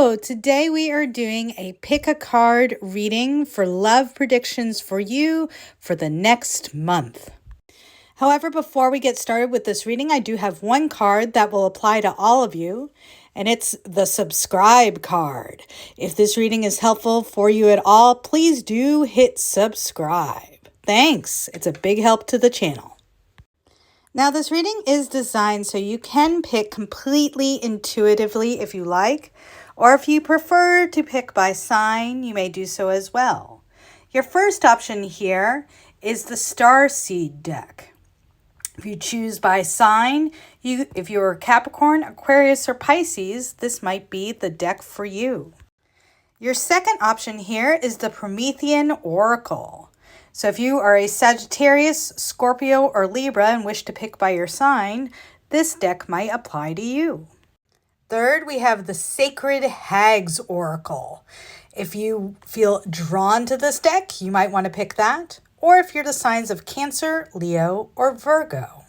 Hello, today we are doing a pick a card reading for love predictions for you for the next month. However, before we get started with this reading, I do have one card that will apply to all of you, and it's the subscribe card. If this reading is helpful for you at all, please do hit subscribe. Thanks. It's a big help to the channel. Now, this reading is designed so you can pick completely intuitively if you like, or if you prefer to pick by sign, you may do so as well. Your first option here is the Starseed deck. If you choose by sign, if you're Capricorn, Aquarius, or Pisces, this might be the deck for you. Your second option here is the Promethean Oracle. So if you are a Sagittarius, Scorpio, or Libra and wish to pick by your sign, this deck might apply to you. Third, we have the Sacred Hags Oracle. If you feel drawn to this deck, you might want to pick that, or if you're the signs of Cancer, Leo, or Virgo.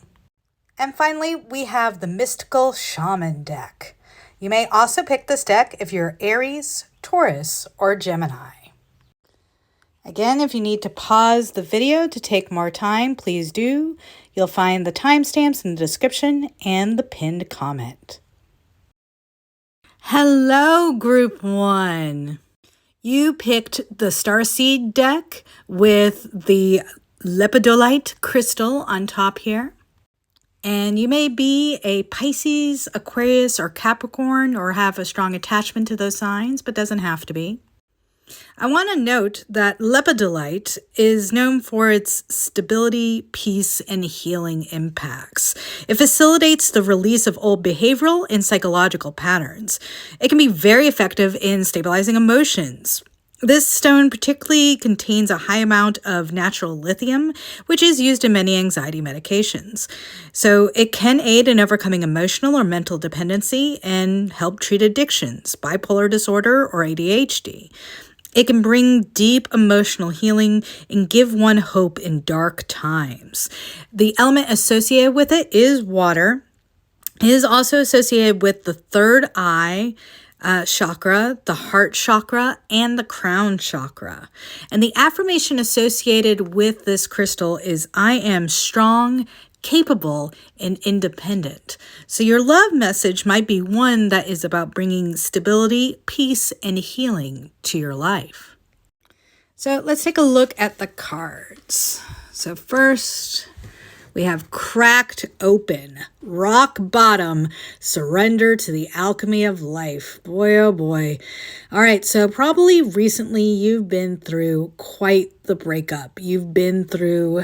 And finally, we have the Mystical Shaman deck. You may also pick this deck if you're Aries, Taurus, or Gemini. Again, if you need to pause the video to take more time, please do. You'll find the timestamps in the description and the pinned comment. Hello, Group 1. You picked the Starseed deck with the Lepodolite crystal on top here. And you may be a Pisces, Aquarius, or Capricorn, or have a strong attachment to those signs, but doesn't have to be. I want to note that Lepodolite is known for its stability, peace, and healing impacts. It facilitates the release of old behavioral and psychological patterns. It can be very effective in stabilizing emotions. This stone particularly contains a high amount of natural lithium, which is used in many anxiety medications. So it can aid in overcoming emotional or mental dependency and help treat addictions, bipolar disorder, or ADHD. It can bring deep emotional healing and give one hope in dark times. The element associated with it is water. It is also associated with the third eye chakra, the heart chakra, and the crown chakra. And the affirmation associated with this crystal is, I am strong, capable, and independent. So your love message might be one that is about bringing stability, peace, and healing to your life. So let's take a look at the cards. So first, we have cracked open, rock bottom, surrender to the alchemy of life. Boy, oh boy. All right, so probably recently you've been through quite the breakup. You've been through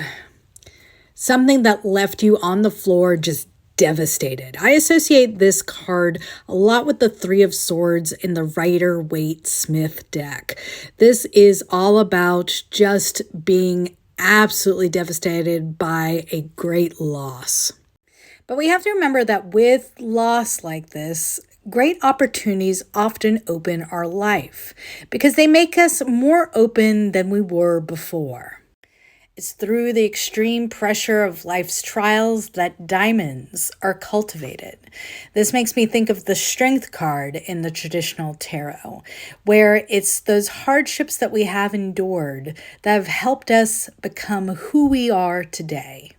something that left you on the floor just devastated. I associate this card a lot with the Three of Swords in the Rider-Waite-Smith deck. This is all about just being absolutely devastated by a great loss. But we have to remember that with loss like this, great opportunities often open our life because they make us more open than we were before. It's through the extreme pressure of life's trials that diamonds are cultivated. This makes me think of the Strength card in the traditional tarot, where it's those hardships that we have endured that have helped us become who we are today.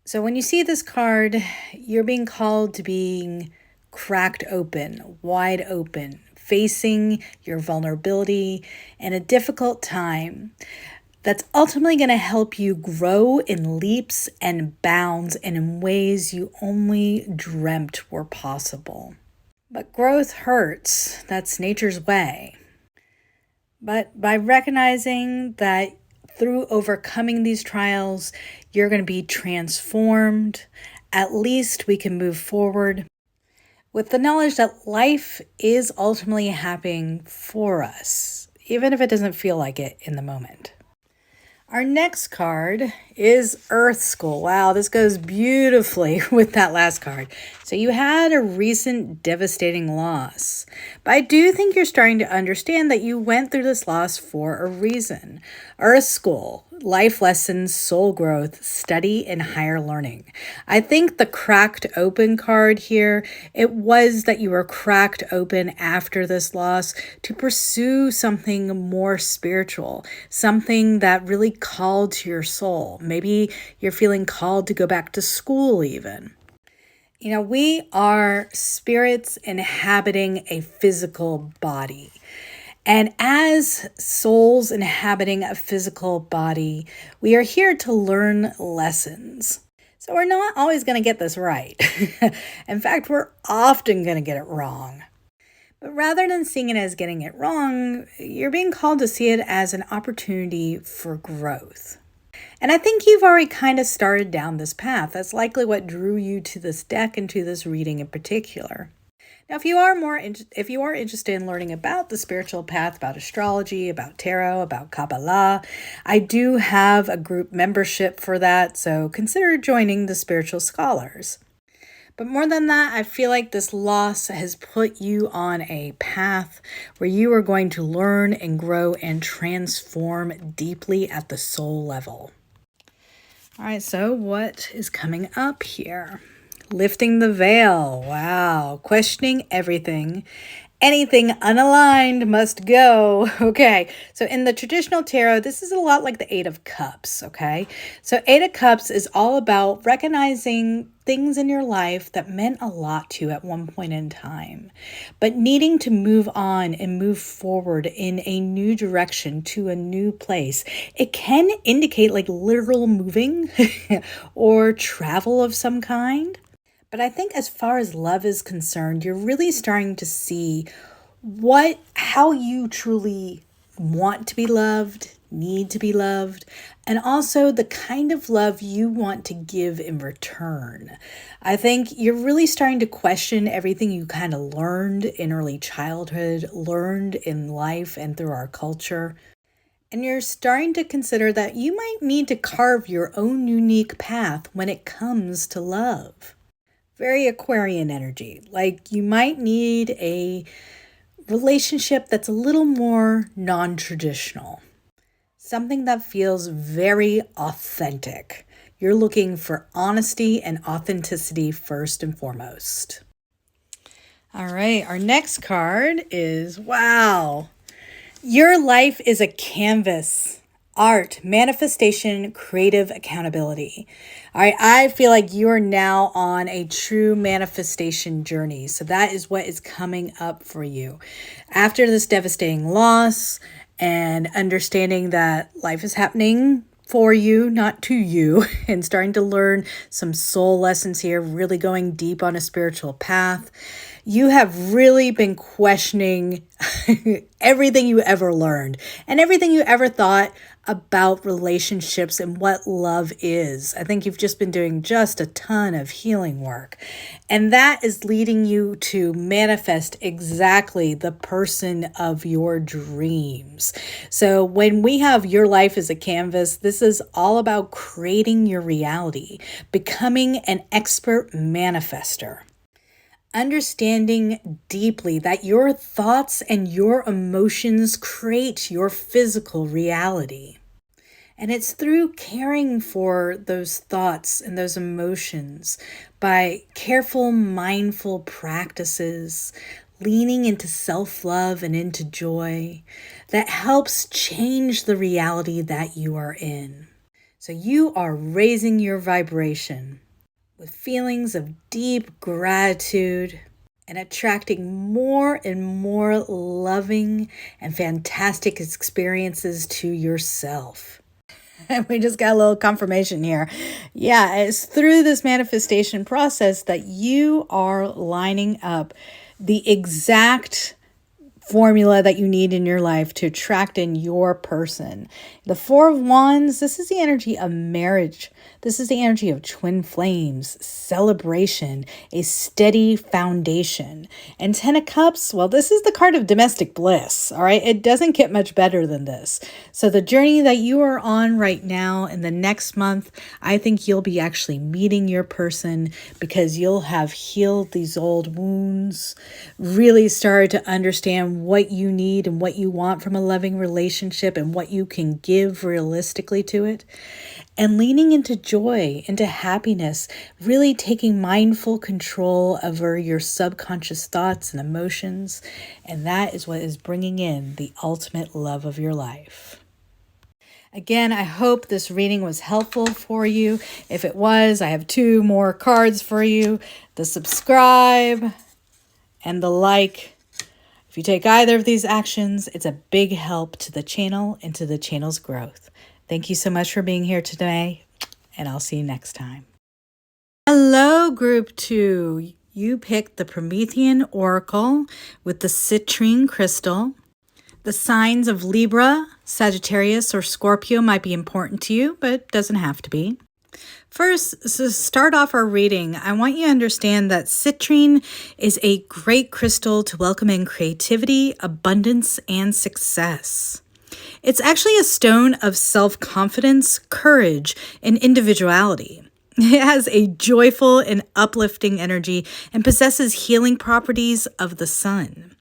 So when you see this card, you're being called to being cracked open, wide open, facing your vulnerability in a difficult time. That's ultimately going to help you grow in leaps and bounds and in ways you only dreamt were possible. But growth hurts. That's nature's way. But by recognizing that through overcoming these trials, you're going to be transformed, at least we can move forward with the knowledge that life is ultimately happening for us, even if it doesn't feel like it in the moment. Our next card is Earth School. Wow, this goes beautifully with that last card. So you had a recent devastating loss, but I do think you're starting to understand that you went through this loss for a reason. Earth School, life lessons, soul growth, study, and higher learning. I think the cracked open card here, it was that you were cracked open after this loss to pursue something more spiritual, something that really called to your soul. Maybe you're feeling called to go back to school even. You know, we are spirits inhabiting a physical body. And as souls inhabiting a physical body, we are here to learn lessons. So we're not always going to get this right. In fact, we're often going to get it wrong. But rather than seeing it as getting it wrong, you're being called to see it as an opportunity for growth. And I think you've already kind of started down this path. That's likely what drew you to this deck and to this reading in particular. Now, if you are interested in learning about the spiritual path, about astrology, about tarot, about Kabbalah, I do have a group membership for that, so consider joining the Spiritual Scholars. But more than that, I feel like this loss has put you on a path where you are going to learn and grow and transform deeply at the soul level. All right, so what is coming up here? Lifting the veil. Wow. Questioning everything. Anything unaligned must go. Okay. So in the traditional tarot, this is a lot like the Eight of Cups. Okay. So Eight of Cups is all about recognizing things in your life that meant a lot to you at one point in time, but needing to move on and move forward in a new direction to a new place. It can indicate like literal moving or travel of some kind. But I think as far as love is concerned, you're really starting to see how you truly want to be loved, need to be loved, and also the kind of love you want to give in return. I think you're really starting to question everything you kind of learned in early childhood, learned in life and through our culture. And you're starting to consider that you might need to carve your own unique path when it comes to love. Very Aquarian energy. Like you might need a relationship that's a little more non-traditional. Something that feels very authentic. You're looking for honesty and authenticity first and foremost. All right, our next card is, wow. Your life is a canvas. Art, manifestation, creative accountability. All right, I feel like you're now on a true manifestation journey. So that is what is coming up for you. After this devastating loss and understanding that life is happening for you, not to you, and starting to learn some soul lessons here, really going deep on a spiritual path. You have really been questioning everything you ever learned and everything you ever thought about relationships and what love is. I think you've just been doing just a ton of healing work. And that is leading you to manifest exactly the person of your dreams. So when we have your life as a canvas, this is all about creating your reality, becoming an expert manifester. Understanding deeply that your thoughts and your emotions create your physical reality. And it's through caring for those thoughts and those emotions by careful, mindful practices, leaning into self-love and into joy that helps change the reality that you are in. So you are raising your vibration with feelings of deep gratitude and attracting more and more loving and fantastic experiences to yourself. And we just got a little confirmation here. Yeah, it's through this manifestation process that you are lining up the exact formula that you need in your life to attract in your person. The Four of Wands, this is the energy of marriage. This is the energy of twin flames, celebration, a steady foundation. And Ten of Cups, well, this is the card of domestic bliss, all right? It doesn't get much better than this. So the journey that you are on right now in the next month, I think you'll be actually meeting your person because you'll have healed these old wounds, really started to understand what you need and what you want from a loving relationship and what you can give realistically to it. And leaning into joy, into happiness, really taking mindful control over your subconscious thoughts and emotions. And that is what is bringing in the ultimate love of your life. Again, I hope this reading was helpful for you. If it was, I have 2 more cards for you. The subscribe and the like. If you take either of these actions, it's a big help to the channel and to the channel's growth. Thank you so much for being here today, and I'll see you next time. Hello, Group 2. You picked the Promethean Oracle with the Citrine crystal. The signs of Libra, Sagittarius, or Scorpio might be important to you, but doesn't have to be. First, to start off our reading, I want you to understand that citrine is a great crystal to welcome in creativity, abundance, and success. It's actually a stone of self-confidence, courage, and individuality. It has a joyful and uplifting energy and possesses healing properties of the sun.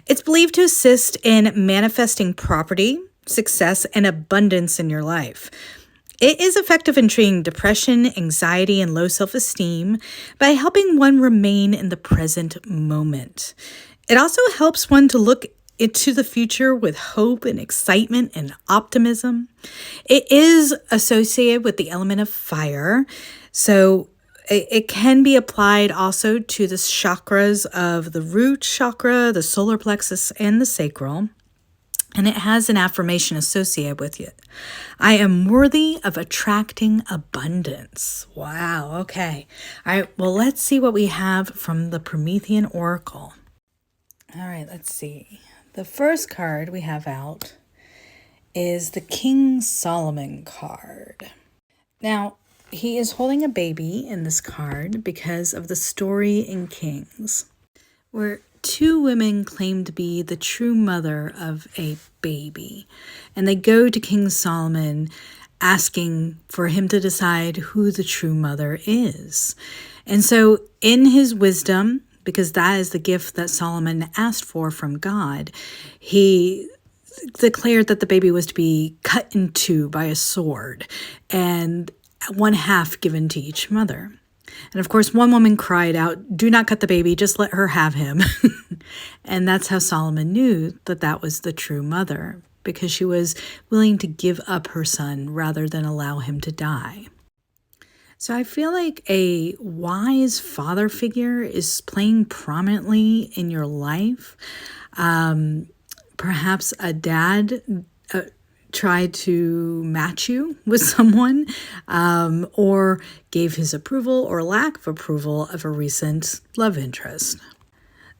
It's believed to assist in manifesting property, success, and abundance in your life. It is effective in treating depression, anxiety, and low self-esteem by helping one remain in the present moment. It also helps one to look into the future with hope and excitement and optimism. It is associated with the element of fire, so it can be applied also to the chakras of the root chakra, the solar plexus, and the sacral. And it has an affirmation associated with it. I am worthy of attracting abundance. Wow, okay. All right, well, let's see what we have from the Promethean Oracle. All right, let's see. The first card we have out is the King Solomon card. Now, he is holding a baby in this card because of the story in Kings, where 2 women claim to be the true mother of a baby. And they go to King Solomon asking for him to decide who the true mother is. And so in his wisdom, because that is the gift that Solomon asked for from God, he declared that the baby was to be cut in 2 by a sword and 1/2 given to each mother. And of course, one woman cried out, "Do not cut the baby, just let her have him." And that's how Solomon knew that that was the true mother, because she was willing to give up her son rather than allow him to die. So I feel like a wise father figure is playing prominently in your life. Perhaps a dad tried to match you with someone, or gave his approval or lack of approval of a recent love interest.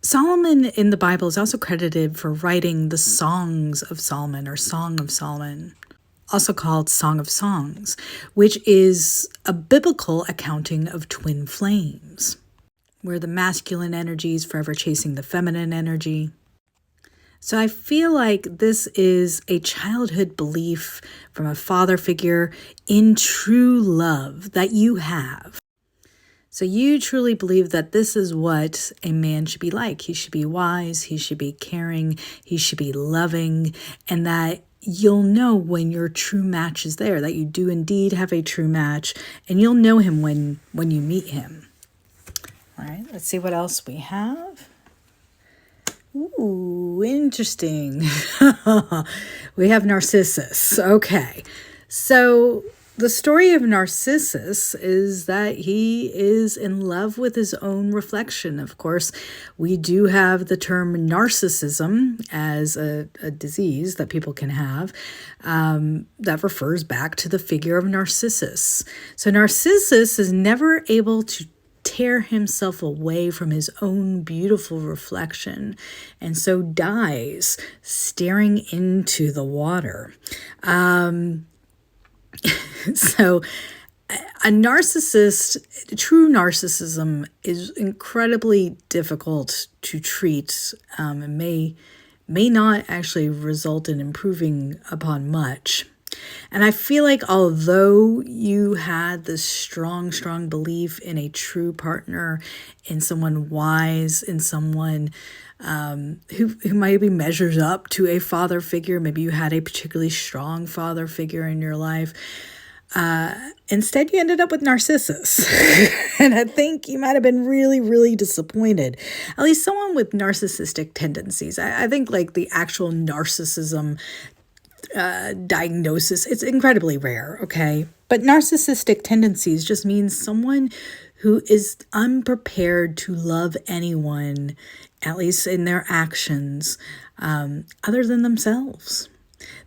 Solomon in the Bible is also credited for writing the Songs of Solomon, or Song of Solomon, also called Song of Songs, which is a biblical accounting of twin flames, where the masculine energy is forever chasing the feminine energy. So I feel like this is a childhood belief from a father figure in true love that you have. So you truly believe that this is what a man should be like. He should be wise, he should be caring, he should be loving, and that you'll know when your true match is there, that you do indeed have a true match, and you'll know him when you meet him. All right, let's see what else we have. Ooh, interesting. We have Narcissus. Okay. So the story of Narcissus is that he is in love with his own reflection. Of course, we do have the term narcissism as a disease that people can have, that refers back to the figure of Narcissus. So Narcissus is never able to tear himself away from his own beautiful reflection and so dies staring into the water. So a narcissist, true narcissism is incredibly difficult to treat, and may not actually result in improving upon much. And I feel like although you had this strong belief in a true partner, in someone wise, in someone who maybe measures up to a father figure, maybe you had a particularly strong father figure in your life, instead you ended up with Narcissus. And I think you might have been really disappointed. At least someone with narcissistic tendencies. I think like the actual narcissism diagnosis, it's incredibly rare, okay? But narcissistic tendencies just means someone who is unprepared to love anyone, at least in their actions, other than themselves.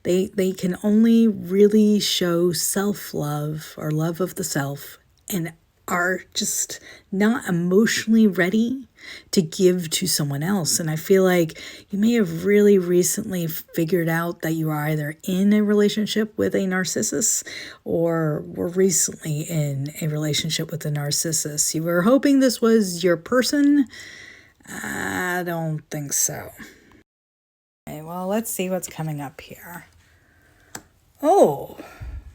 They can only really show self-love or love of the self and are just not emotionally ready to give to someone else. And I feel like you may have really recently figured out that you are either in a relationship with a narcissist or were recently in a relationship with a narcissist. You were hoping this was your person. I don't think so. Okay, well, let's see what's coming up here. Oh,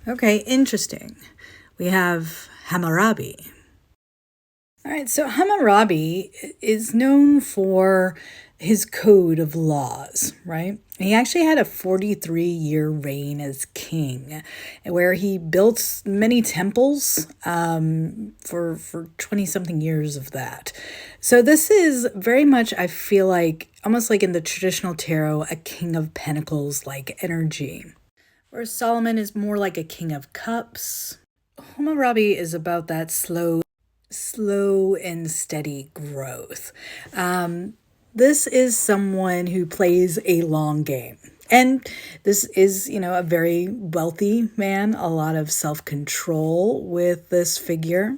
okay, interesting. We have Hammurabi. All right, so Hammurabi is known for his code of laws, right? He actually had a 43-year reign as king, where he built many temples for 20-something years of that. So this is very much, I feel like, almost like in the traditional tarot, a King of Pentacles-like energy. Whereas Solomon is more like a King of Cups. Hammurabi is about that slow and steady growth. This is someone who plays a long game. And this is, a very wealthy man, a lot of self-control with this figure.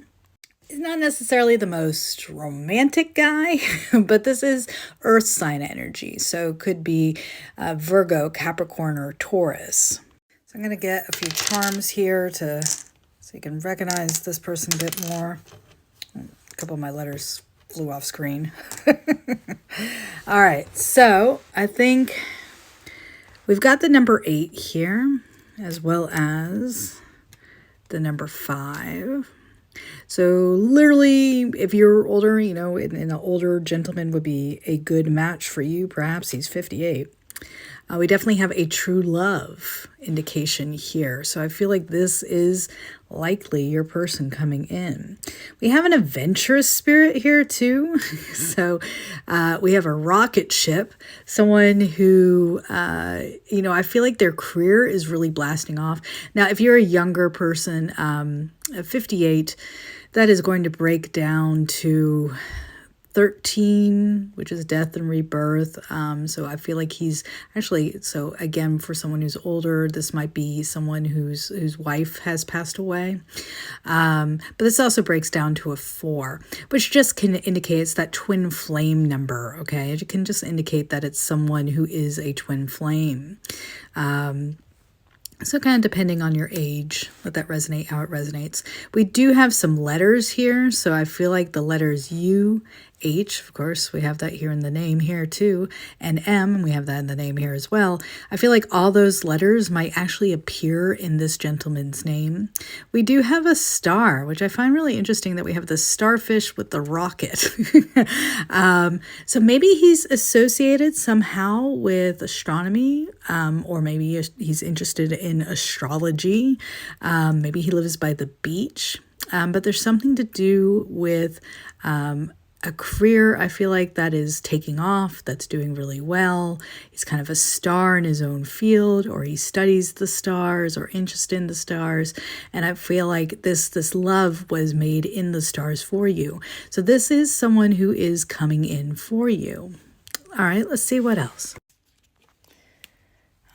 He's not necessarily the most romantic guy, but this is earth sign energy. So it could be Virgo, Capricorn, or Taurus. So I'm going to get a few charms here so you can recognize this person a bit more. A couple of my letters flew off screen. All right, so I think we've got the number 8 here, as well as the number 5. So literally, if you're older, an older gentleman would be a good match for you. Perhaps he's 58. We definitely have a true love indication here. So I feel like this is likely your person coming in. We have an adventurous spirit here too. So we have a rocket ship, someone who, I feel like their career is really blasting off. Now, if you're a younger person, at 58, that is going to break down to 13, which is death and rebirth. So I feel like he's actually, so again, for someone who's older, this might be someone whose wife has passed away. But this also breaks down to a 4, which just can indicate it's that twin flame number. Okay. It can just indicate that it's someone who is a twin flame. So kind of depending on your age, let that resonate how it resonates. We do have some letters here. So I feel like the letters U, H, of course, we have that here in the name here too, and M, we have that in the name here as well. I feel like all those letters might actually appear in this gentleman's name. We do have a star, which I find really interesting that we have the starfish with the rocket. So maybe he's associated somehow with astronomy, or maybe he's interested in astrology. Maybe he lives by the beach, but there's something to do with a career, I feel like, that is taking off, that's doing really well. He's kind of a star in his own field, or he studies the stars or interested in the stars. And I feel like this love was made in the stars for you. So this is someone who is coming in for you. All right, let's see what else.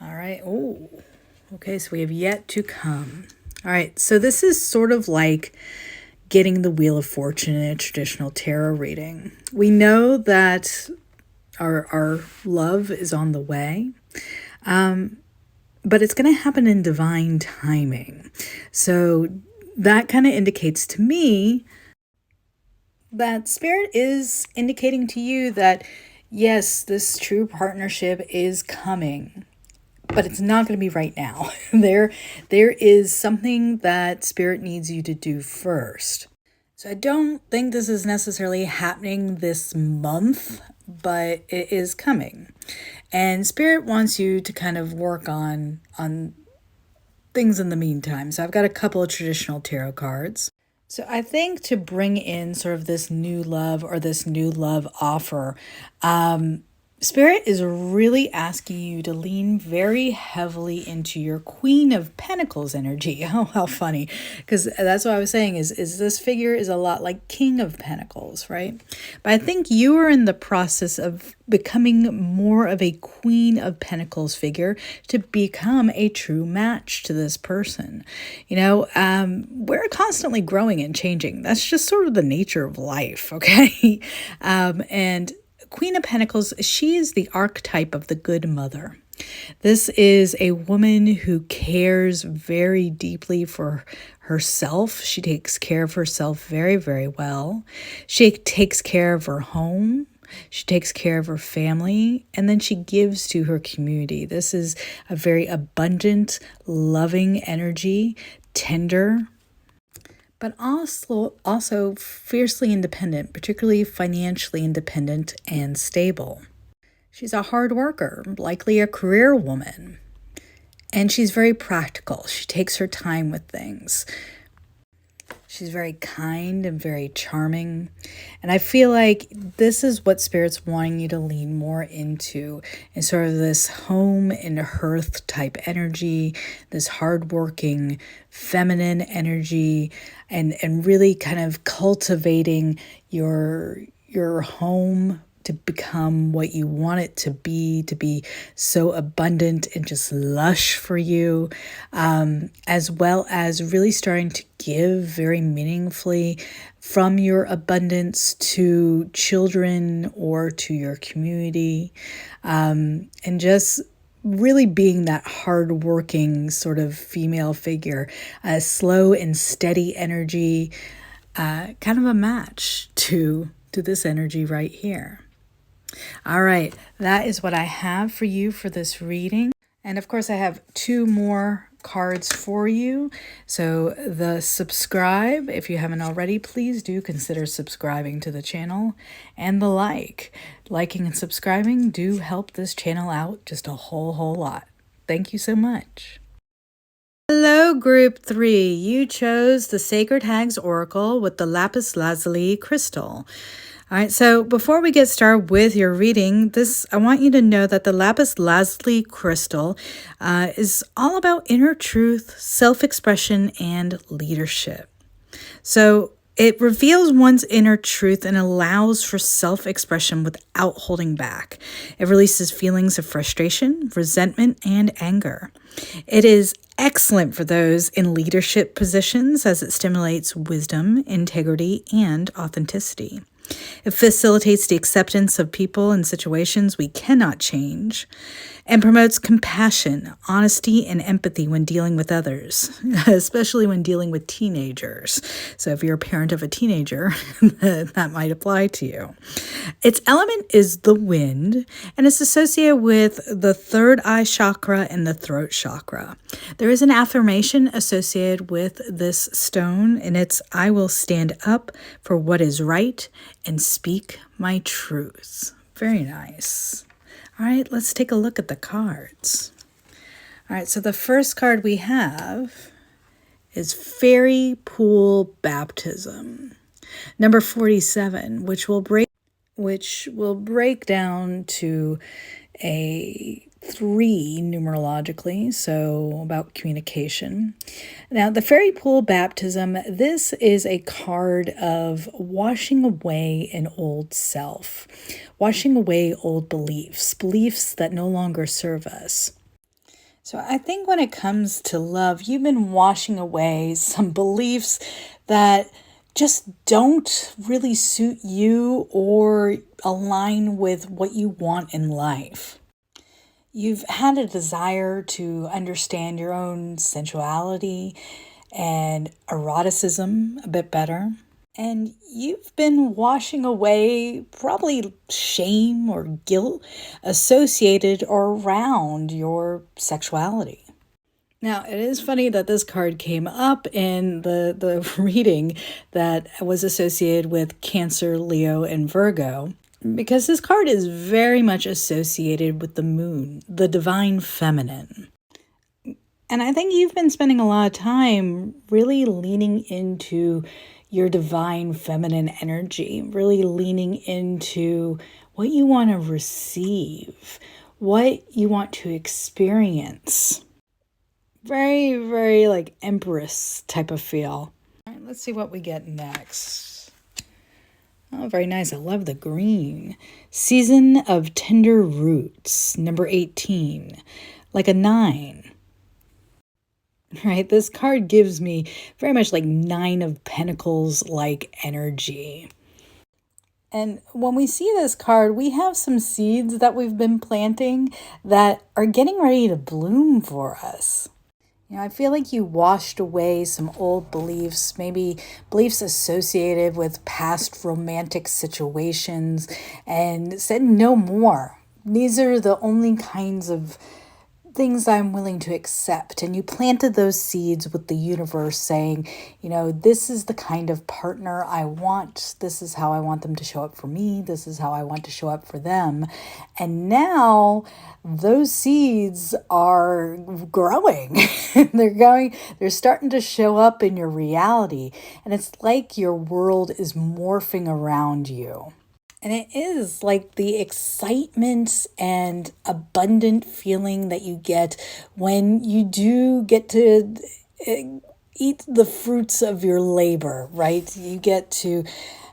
All right. Oh, okay. So we have yet to come. All right. So this is sort of like getting the Wheel of Fortune in a traditional tarot reading. We know that our love is on the way, but it's going to happen in divine timing. So that kind of indicates to me that Spirit is indicating to you that, yes, this true partnership is coming, but it's not going to be right now. There is something that Spirit needs you to do first. So I don't think this is necessarily happening this month, but it is coming. And Spirit wants you to kind of work on things in the meantime. So I've got a couple of traditional tarot cards. So I think to bring in sort of this new love or this new love offer, Spirit is really asking you to lean very heavily into your Queen of Pentacles energy. Oh, how funny. Because that's what I was saying is this figure is a lot like King of Pentacles, right? But I think you are in the process of becoming more of a Queen of Pentacles figure to become a true match to this person. You know, we're constantly growing and changing. That's just sort of the nature of life, okay? And Queen of Pentacles, she is the archetype of the good mother. This is a woman who cares very deeply for herself. She takes care of herself very, very well. She takes care of her home. She takes care of her family, and then she gives to her community. This is a very abundant, loving energy, tender, but also fiercely independent, particularly financially independent and stable. She's a hard worker, likely a career woman, and she's very practical. She takes her time with things. She's very kind and very charming. And I feel like this is what Spirit's wanting you to lean more into, in sort of this home and hearth type energy, this hardworking feminine energy, and really kind of cultivating your home to become what you want it to be so abundant and just lush for you, as well as really starting to give very meaningfully from your abundance to children or to your community, and just really being that hardworking sort of female figure, a slow and steady energy, kind of a match to this energy right here. All right, that is what I have for you for this reading. And of course, I have two more cards for you. So the subscribe, if you haven't already, please do consider subscribing to the channel. And the liking and subscribing do help this channel out just a whole lot. Thank you so much. Hello, Group 3. You chose the Sacred Hags Oracle with the Lapis Lazuli crystal. All right, so before we get started with your reading, I want you to know that the Lapis Lazuli crystal is all about inner truth, self-expression, and leadership. So it reveals one's inner truth and allows for self-expression without holding back. It releases feelings of frustration, resentment, and anger. It is excellent for those in leadership positions as it stimulates wisdom, integrity, and authenticity. It facilitates the acceptance of people and situations we cannot change, and promotes compassion, honesty, and empathy when dealing with others, especially when dealing with teenagers. So if you're a parent of a teenager, that might apply to you. Its element is the wind, and it's associated with the third eye chakra and the throat chakra. There is an affirmation associated with this stone, and it's, "I will stand up for what is right and speak my truth." Very nice. All right, let's take a look at the cards. All right, so the first card we have is Fairy Pool Baptism, number 47, which will break down to a 3 numerologically, so about communication. Now, the Fairy Pool Baptism, this is a card of washing away an old self, washing away old beliefs that no longer serve us. So I think when it comes to love, you've been washing away some beliefs that just don't really suit you or align with what you want in life. You've had a desire to understand your own sensuality and eroticism a bit better. And you've been washing away probably shame or guilt associated or around your sexuality. Now, it is funny that this card came up in the reading that was associated with Cancer, Leo, and Virgo, because this card is very much associated with the moon, the divine feminine. And I think you've been spending a lot of time really leaning into your divine feminine energy, really leaning into what you want to receive, what you want to experience. Very, very like Empress type of feel. All right, let's see what we get next. Oh, very nice. I love the green. Season of Tender Roots, number 18, like a 9. Right, this card gives me very much like 9 of Pentacles like energy. And when we see this card, we have some seeds that we've been planting that are getting ready to bloom for us. You know, I feel like you washed away some old beliefs, maybe beliefs associated with past romantic situations, and said no more. These are the only kinds of things I'm willing to accept. And you planted those seeds with the universe saying, you know, this is the kind of partner I want. This is how I want them to show up for me. This is how I want to show up for them. And now those seeds are growing. They're starting to show up in your reality. And it's like your world is morphing around you. And it is like the excitement and abundant feeling that you get when you do get to eat the fruits of your labor, right? You get to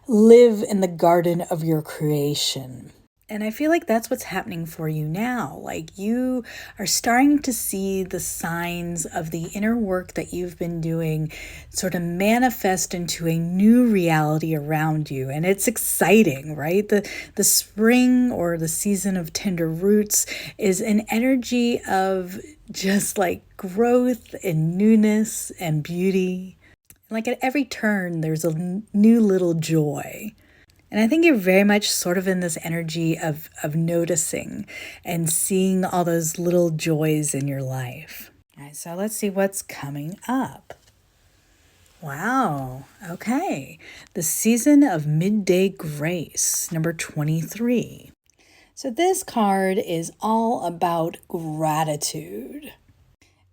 live in the garden of your creation. And I feel like that's what's happening for you now. Like you are starting to see the signs of the inner work that you've been doing sort of manifest into a new reality around you. And it's exciting, right? The spring or the season of tender roots is an energy of just like growth and newness and beauty. Like at every turn, there's a new little joy. And I think you're very much sort of in this energy of noticing and seeing all those little joys in your life. All right, so let's see what's coming up. Wow, okay. The season of midday grace, number 23. So this card is all about gratitude.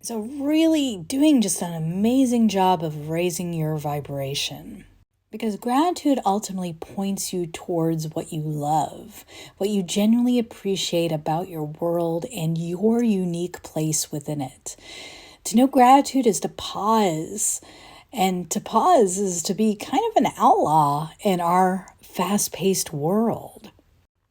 So really doing just an amazing job of raising your vibration. Because gratitude ultimately points you towards what you love, what you genuinely appreciate about your world and your unique place within it. To know gratitude is to pause, and to pause is to be kind of an outlaw in our fast-paced world.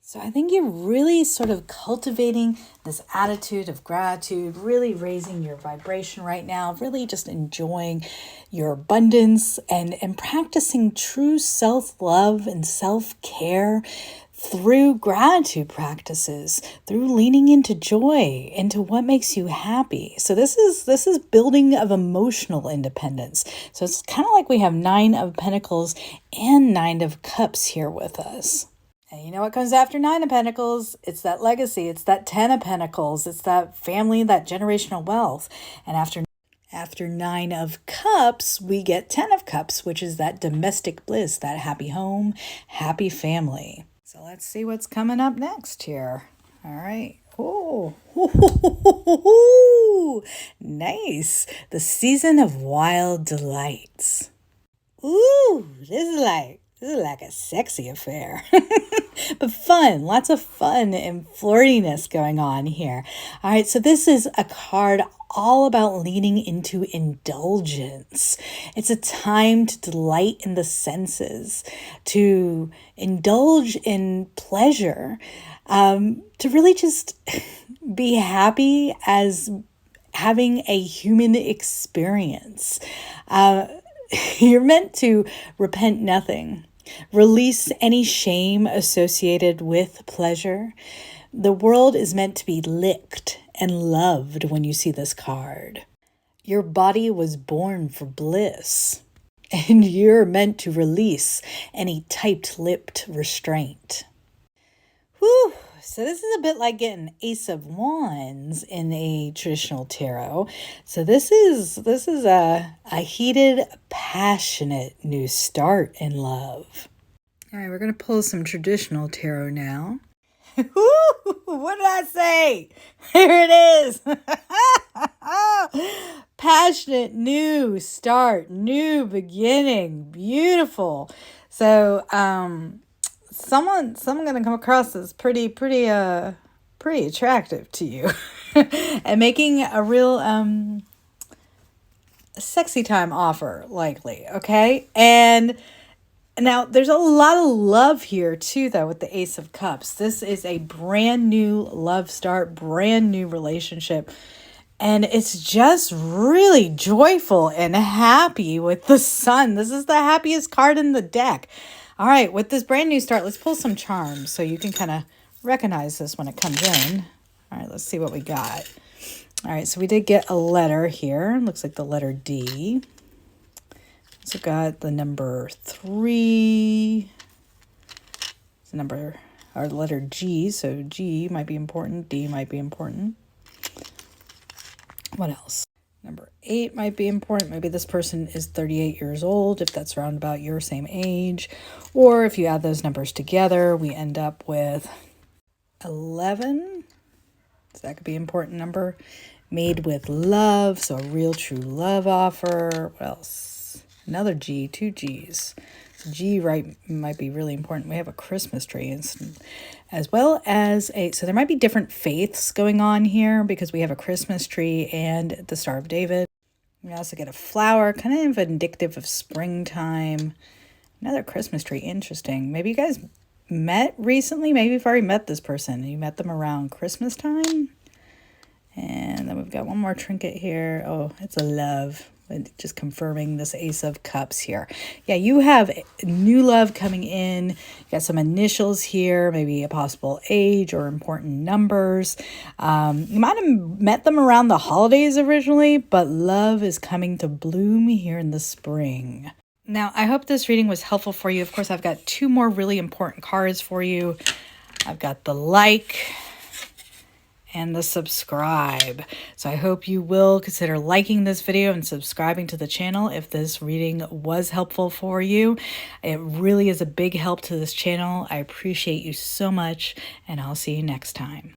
So I think you're really sort of cultivating this attitude of gratitude, really raising your vibration right now, really just enjoying your abundance and practicing true self-love and self-care through gratitude practices, through leaning into joy, into what makes you happy. So this is building of emotional independence. So it's kind of like we have 9 of Pentacles and 9 of Cups here with us. And you know what comes after 9 of Pentacles? It's that legacy. It's that 10 of Pentacles. It's that family, that generational wealth. And after 9 of Cups, we get 10 of Cups, which is that domestic bliss, that happy home, happy family. So let's see what's coming up next here. All right. Oh, nice. The season of wild delights. Ooh, this is like a sexy affair. But fun, lots of fun and flirtiness going on here. All right, so this is a card all about leaning into indulgence. It's a time to delight in the senses, to indulge in pleasure, to really just be happy as having a human experience. You're meant to repent nothing. Release any shame associated with pleasure. The world is meant to be licked and loved when you see this card. Your body was born for bliss, and you're meant to release any tight-lipped restraint. Whew. So this is a bit like getting Ace of Wands in a traditional tarot. So this is a heated, passionate new start in love. All right, we're going to pull some traditional tarot now. What did I say? Here it is. Passionate, new start, new beginning, beautiful. So, someone gonna come across as pretty attractive to you, and making a real sexy time offer, likely. Okay, and now there's a lot of love here too, though, with the Ace of Cups. This is a brand new love start, brand new relationship. And it's just really joyful and happy with the Sun. This is the happiest card in the deck. All right, with this brand new start, let's pull some charms so you can kind of recognize this when it comes in. All right, let's see what we got. All right, so we did get a letter here. Looks like the letter D. So got the number 3. It's the number, or the letter G. So G might be important. D might be important. What else? Number 8 might be important. Maybe this person is 38 years old, if that's around about your same age. Or if you add those numbers together, we end up with 11. So that could be an important number. Made with love, so a real true love offer. What else? Another G, 2 G's. So G might be really important. We have a Christmas tree as well as so there might be different faiths going on here because we have a Christmas tree and the Star of David. We also get a flower, kind of indicative of springtime. Another Christmas tree, interesting. Maybe you guys met recently. Maybe you've already met this person. You met them around Christmas time. And then we've got one more trinket here. Oh, it's a love. Just confirming this Ace of Cups here. Yeah, you have new love coming in. You got some initials here, maybe a possible age or important numbers. You might have met them around the holidays originally, but love is coming to bloom here in the spring. Now, I hope this reading was helpful for you. Of course, I've got 2 more really important cards for you. I've got the like and the subscribe. So I hope you will consider liking this video and subscribing to the channel if this reading was helpful for you. It really is a big help to this channel. I appreciate you so much, and I'll see you next time.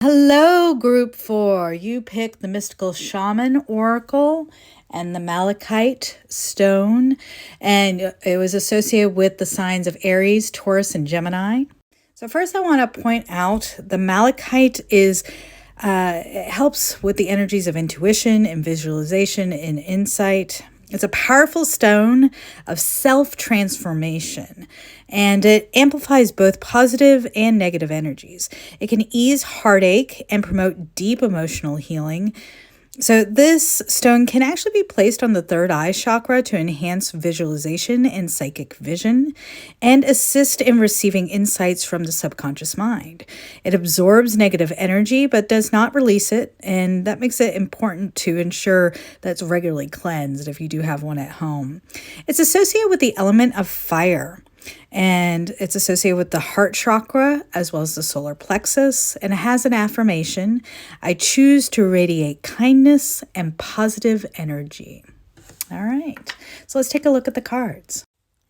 Hello, Group 4. You picked the Mystical Shaman Oracle and the Malachite stone, and it was associated with the signs of Aries, Taurus, and Gemini. So first I want to point out the Malachite is it helps with the energies of intuition and visualization and insight. It's a powerful stone of self-transformation, and it amplifies both positive and negative energies. It can ease heartache and promote deep emotional healing. So this stone can actually be placed on the third eye chakra to enhance visualization and psychic vision and assist in receiving insights from the subconscious mind. It absorbs negative energy but does not release it, and that makes it important to ensure that it's regularly cleansed if you do have one at home. It's associated with the element of fire, and it's associated with the heart chakra as well as the solar plexus, and it has an affirmation: I choose to radiate kindness and positive energy. All right, so let's take a look at the cards.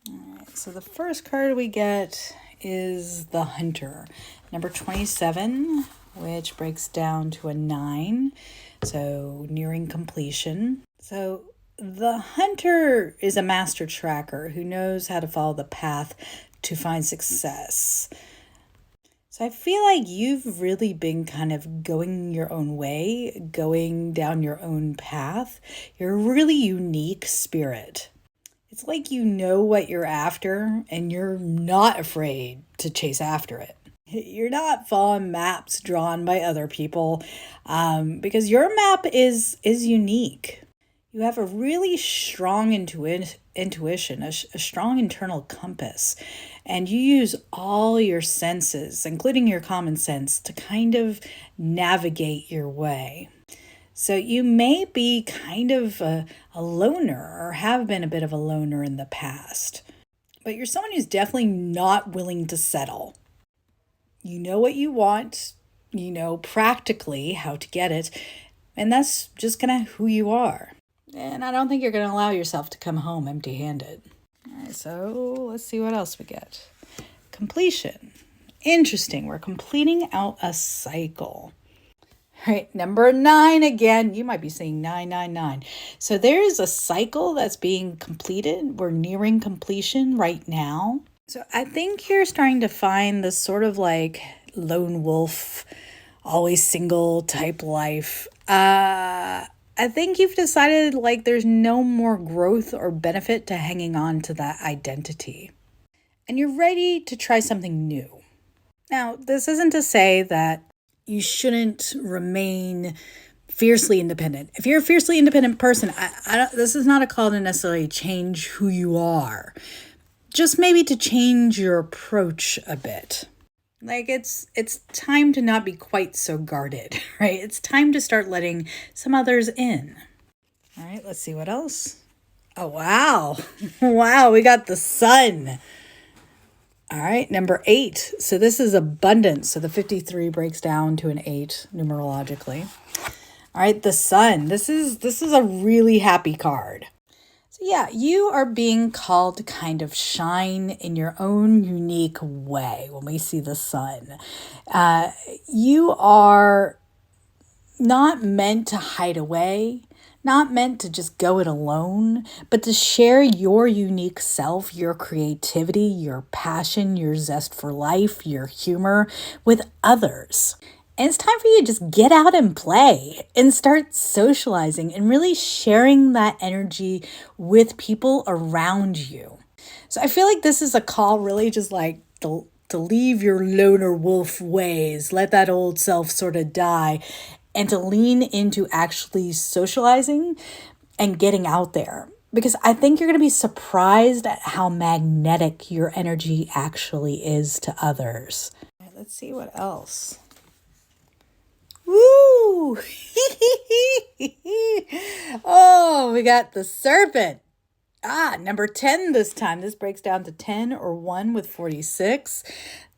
All right, so the first card we get is the Hunter, number 27, which breaks down to a 9, so nearing completion. So the Hunter is a master tracker who knows how to follow the path to find success. So I feel like you've really been kind of going your own way, going down your own path. You're a really unique spirit. It's like you know what you're after and you're not afraid to chase after it. You're not following maps drawn by other people because your map is unique. You have a really strong intuition, a strong internal compass, and you use all your senses, including your common sense, to kind of navigate your way. So you may be kind of a loner or have been a bit of a loner in the past, but you're someone who's definitely not willing to settle. You know what you want, you know practically how to get it, and that's just kind of who you are. And I don't think you're going to allow yourself to come home empty-handed. All right, so let's see what else we get. Completion. Interesting. We're completing out a cycle. All right, number 9 again. You might be seeing 999. So there's a cycle that's being completed. We're nearing completion right now. So I think you're starting to find this sort of like lone wolf, always single type life. I think you've decided like there's no more growth or benefit to hanging on to that identity. And you're ready to try something new. Now, this isn't to say that you shouldn't remain fiercely independent. If you're a fiercely independent person, this is not a call to necessarily change who you are. Just maybe to change your approach a bit. Like it's time to not be quite so guarded, right? It's time to start letting some others in. All right, let's see what else. Oh, wow. Wow, we got the sun. All right, number 8. So this is abundance. So the 53 breaks down to an 8 numerologically. All right, the sun. This is a really happy card. So yeah, you are being called to kind of shine in your own unique way when we see the sun. You are not meant to hide away, not meant to just go it alone, but to share your unique self, your creativity, your passion, your zest for life, your humor with others. And it's time for you to just get out and play and start socializing and really sharing that energy with people around you. So I feel like this is a call really just like to leave your loner wolf ways, let that old self sort of die, and to lean into actually socializing and getting out there. Because I think you're going to be surprised at how magnetic your energy actually is to others. All right, let's see what else. Woo! Oh, we got the serpent. Number 10 this time. This breaks down to 10 or 1 with 46.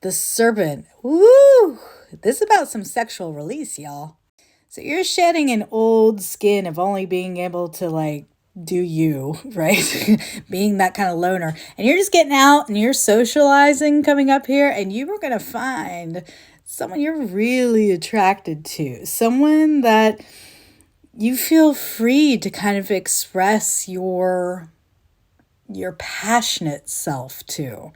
The serpent. Woo! This is about some sexual release, y'all. So you're shedding an old skin of only being able to like do you, right? Being that kind of loner. And you're just getting out and you're socializing coming up here, and you are going to find someone you're really attracted to, someone that you feel free to kind of express your passionate self to.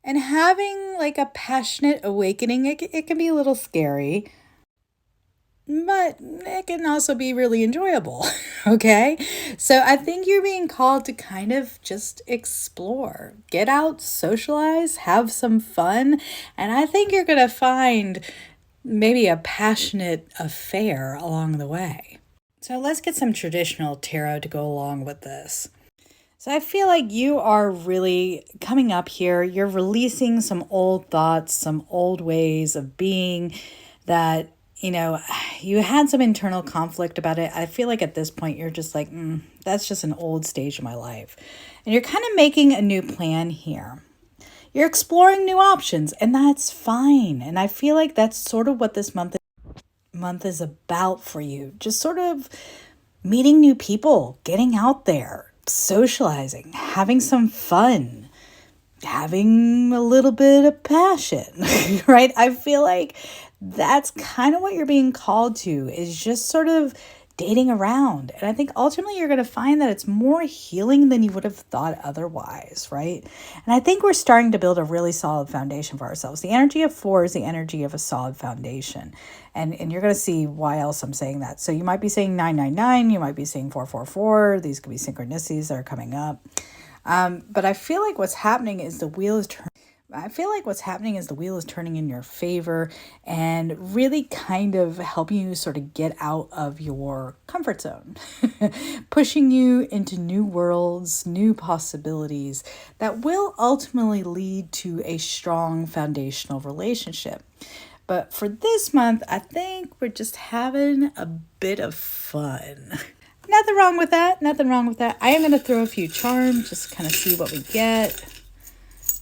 And having like a passionate awakening, it can be a little scary, but it can also be really enjoyable, okay? So I think you're being called to kind of just explore, get out, socialize, have some fun, and I think you're going to find maybe a passionate affair along the way. So let's get some traditional tarot to go along with this. So I feel like you are really coming up here. You're releasing some old thoughts, some old ways of being that, you had some internal conflict about it. I feel like at this point, you're just like, that's just an old stage of my life. And you're kind of making a new plan here. You're exploring new options, and that's fine. And I feel like that's sort of what this month is about for you. Just sort of meeting new people, getting out there, socializing, having some fun, having a little bit of passion, right? I feel like that's kind of what you're being called to, is just sort of dating around. And I think ultimately you're going to find that it's more healing than you would have thought otherwise, right? And I think we're starting to build a really solid foundation for ourselves. The energy of 4 is the energy of a solid foundation. And you're going to see why else I'm saying that. So you might be saying 999, you might be saying 444. These could be synchronicities that are coming up. But I feel like what's happening is the wheel is turning. I feel like what's happening is the wheel is turning in your favor and really kind of helping you sort of get out of your comfort zone, pushing you into new worlds, new possibilities that will ultimately lead to a strong foundational relationship. But for this month, I think we're just having a bit of fun. Nothing wrong with that. Nothing wrong with that. I am going to throw a few charms, just kind of see what we get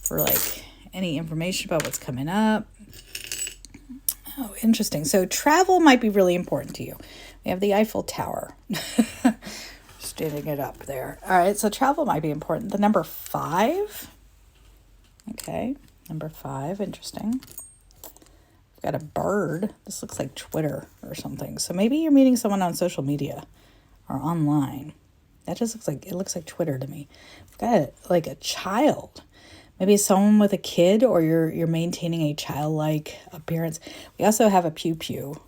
for like any information about what's coming up. Oh, interesting. So travel might be really important to you. We have the Eiffel Tower. Standing it up there. All right, so travel might be important. The number 5. Okay, number 5. Interesting. We've got a bird. This looks like Twitter or something. So maybe you're meeting someone on social media or online. That just looks like Twitter to me. We've got like a child. Maybe someone with a kid, or you're maintaining a childlike appearance. We also have a pew-pew.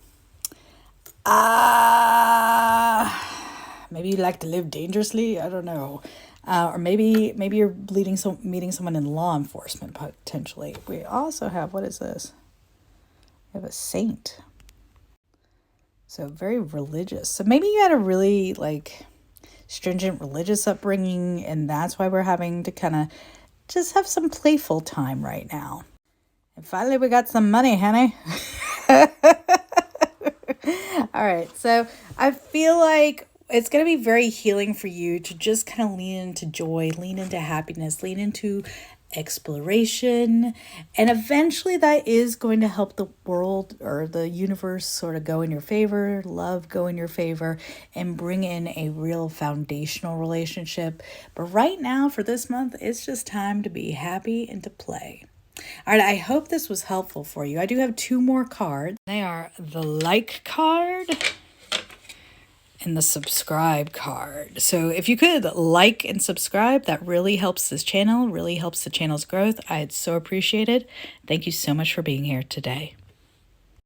Maybe you like to live dangerously. I don't know. Or maybe you're meeting someone in law enforcement potentially. We also have, what is this? We have a saint. So very religious. So maybe you had a really like stringent religious upbringing, and that's why we're having to kind of just have some playful time right now. And finally, we got some money, honey. All right. So I feel like it's going to be very healing for you to just kind of lean into joy, lean into happiness, lean into exploration. And eventually that is going to help the world or the universe sort of go in your favor, love go in your favor, and bring in a real foundational relationship. But right now for this month, it's just time to be happy and to play. All right, I hope this was helpful for you. I do have 2 more cards. They are the like card and the subscribe card. So if you could like and subscribe, that really helps this channel, really helps the channel's growth. I'd so appreciate it. Thank you so much for being here today.